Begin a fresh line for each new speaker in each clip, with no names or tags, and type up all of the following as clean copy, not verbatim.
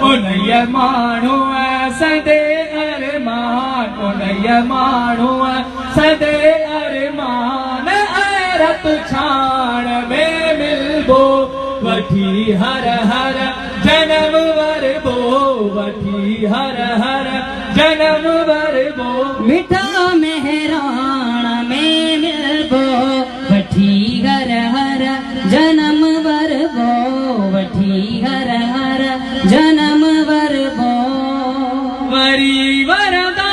उनय माण्हू सदे अरमान उनय माण्हू सदे अरमान रत छाण में मिलबो वठी हर हर जन्म वरबो वठी हर हर जन्म वरबो
मिठा मेहराण में मिलबो वठी हर हर जन्म वरबो वठी हर हर जन्म वरबो
वरी वरदा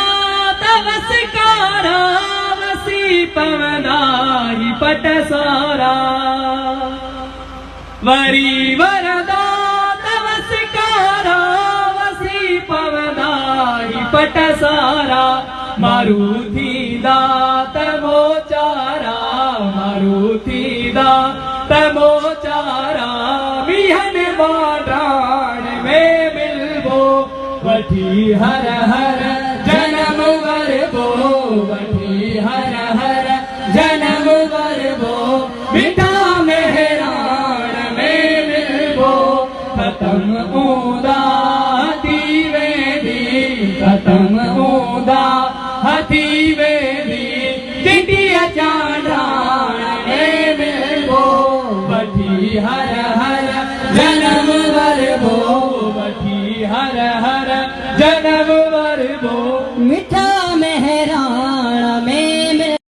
तवसकारा वसी पवदाई पटसारा वरी वरदा तवसकारा वसी पवदाई पटसारा मारुति दात मोचारा मारुति दात मोचारा मिहन बाडान में मिलबो वठी हर हर जन्म वरबो वठी हर हर जन्म वरबो मिठा मेहरान में मिलबो खत्म ऊदा हथी वेंदी खत्म ऊदा हथी वेंदी चिटिया चांडाण में मिलबो वठी हर हर जन्म